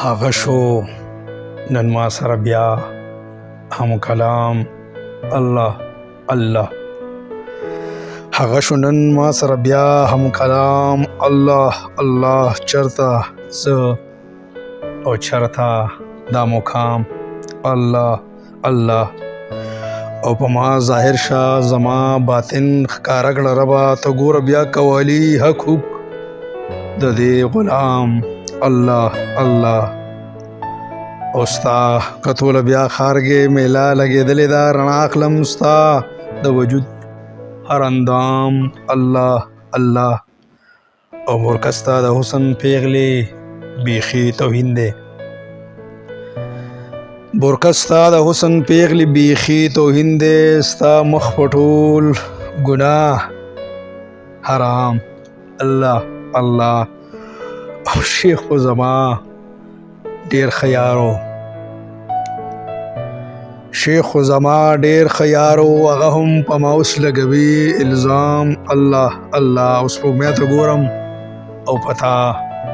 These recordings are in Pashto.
هغه شو نن ما سره بیا هم کلام الله الله هغه شو نن ما سره بیا هم کلام الله الله چرته زه او چرته دا مقام الله الله او په ما ظاهر شه زما باطن ښکاره کړه ربه ته ګوره بیا قوالي حق حق د دې غلام الله الله او ستا کتوله بیا خارګې میله لګېدلې ده رڼا اخلم ستا د وجود هر اندام الله الله او مورکه ستا د حسن پیغلې بیخي توهین دی بورکه ستا د حسن پیغلې بیخي توهین دی ستا مخ په ټول ګناه حرام الله الله او شیخ خو زما ډیر خیارو شیخ خو زما ډیر خیارو هغه هم په ما اوس لګوي الزام الله الله اوس سپوږمۍ ته ګورم او پتا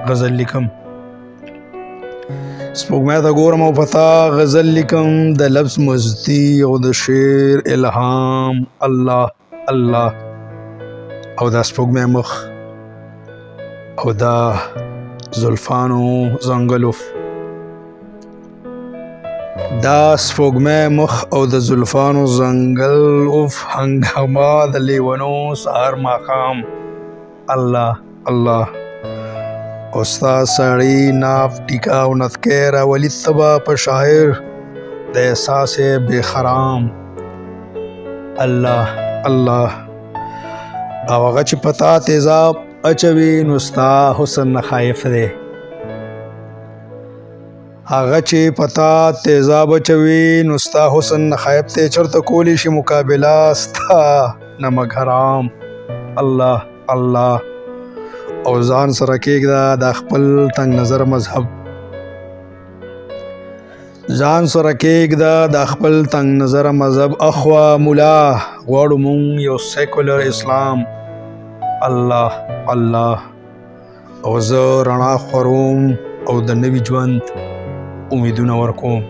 غزل لیکم سپوږمۍ ته ګورم او پتا غزل لیکم د لفظ مزدي او د شعر الهام الله الله او دا سپوږمۍ مخ او دا زلفانو زنګلوف دا سپوږمۍ مخ او د زلفانو زنګل اوف هنګامه د لیونو سهار ماښام الله الله او ستا سړی ناف ټیکا او نتکی راولي تبه په شاعر د احساس بېخرام الله الله او هغه چې پتا تیزاب اچوي نو ستا حسن نه خایف دی هغه چې پتا تیزاب اچوي نو ستا حسن نه خایف دی چرته کولی شي مقابله ستا نمک حرام الله الله او ځان سره کېږده د خپل تنگ نظر مذهب ځان سره کېږده د خپل تنگ نظر مذهب اخوا مولا غواړو مونږ یو سیکولر اسلام الله الله او زه رڼا خوروم او د نوي ژوند امیدونه ورکوم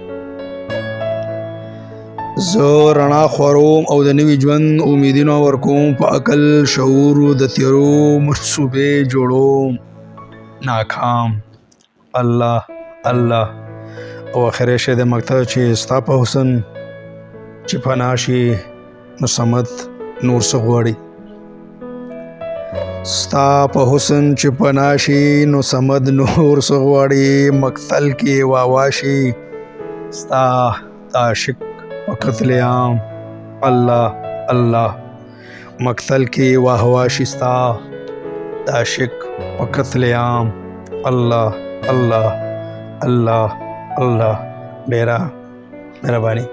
زه رڼا خوروم او د نوي ژوند امیدونه ورکوم په عقل شعور د تیرو منصوبې جوړوم ناکام الله الله او اخري شی د مقطع چې ستا په حسن چې پناه شي نو صمد نور څه غواړي ستا په حسن چې پناه شي نو صمد نور څه غواړي مقتل کې واواشي ستا د عاشق په قتل عام الله الله مقتل کې واهواشي ستا د عاشق په قتل عام الله الله الله الله ډیره مهرباني